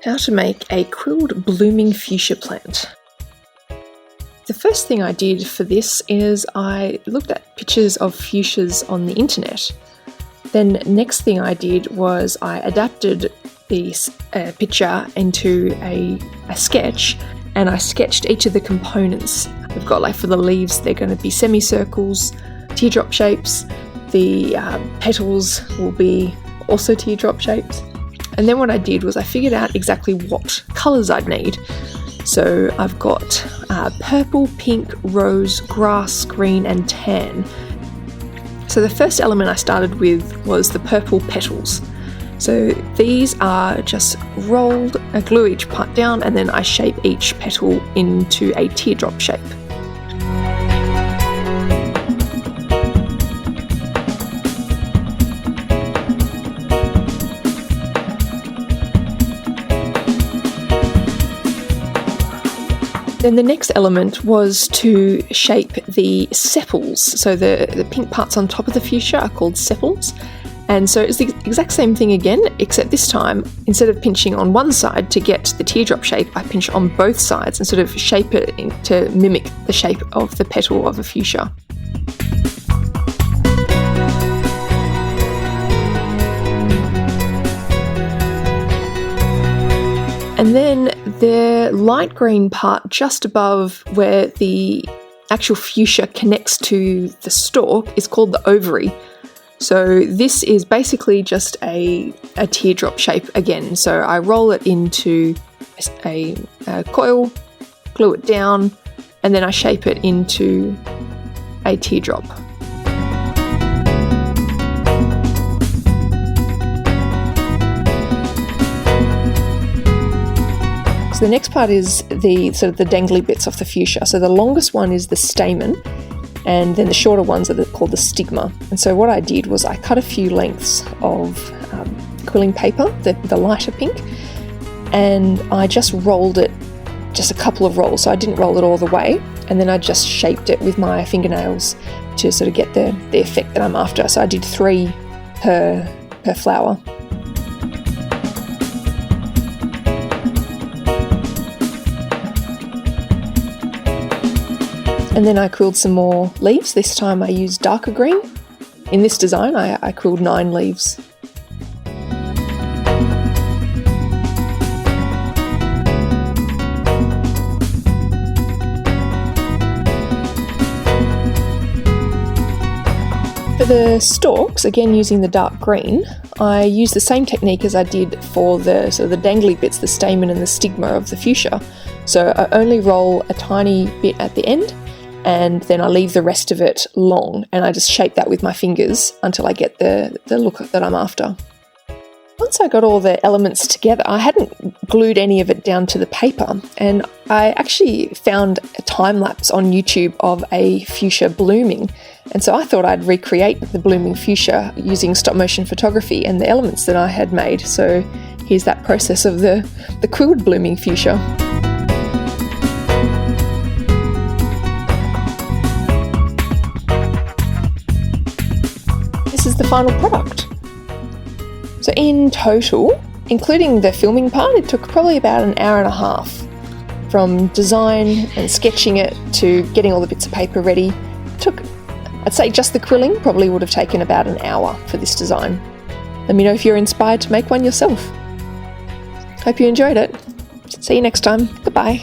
How to make a quilled blooming fuchsia plant. The first thing I did for this is I looked at pictures of fuchsias on the internet. Then next thing I did was I adapted the picture into a sketch, and I sketched each of the components. We've got, like, for the leaves, they're going to be semicircles, teardrop shapes. The petals will be also teardrop shapes. And then what I did was I figured out exactly what colours I'd need. So I've got purple, pink, rose, grass, green and tan. So the first element I started with was the purple petals. So these are just rolled, I glue each part down, and then I shape each petal into a teardrop shape. Then the next element was to shape the sepals. So the pink parts on top of the fuchsia are called sepals. And so it's the exact same thing again, except this time, instead of pinching on one side to get the teardrop shape, I pinch on both sides and sort of shape it to mimic the shape of the petal of a fuchsia. And then the light green part just above where the actual fuchsia connects to the stalk is called the ovary. So this is basically just a teardrop shape again. So I roll it into a coil, glue it down, and then I shape it into a teardrop. So the next part is the sort of the dangly bits off the fuchsia. So the longest one is the stamen, and then the shorter ones are called the stigma. And so what I did was I cut a few lengths of quilling paper, the lighter pink, and I just rolled it, just a couple of rolls. So I didn't roll it all the way, and then I just shaped it with my fingernails to sort of get the effect that I'm after. So I did 3 per flower. And then I quilled some more leaves. This time I used darker green. In this design, I quilled 9 leaves. For the stalks, again using the dark green, I used the same technique as I did for the dangly bits, the stamen and the stigma of the fuchsia. So I only roll a tiny bit at the end, and then I leave the rest of it long, and I just shape that with my fingers until I get the look that I'm after. Once I got all the elements together, I hadn't glued any of it down to the paper, and I actually found a time-lapse on YouTube of a fuchsia blooming, and so I thought I'd recreate the blooming fuchsia using stop-motion photography and the elements that I had made. So here's that process of the quilled blooming fuchsia. This is the final product. So in total, including the filming part, it took probably about an hour and a half from design and sketching it to getting all the bits of paper ready. I'd say just the quilling probably would have taken about an hour for this design. Let me know if you're inspired to make one yourself. Hope you enjoyed it. See you next time. Goodbye.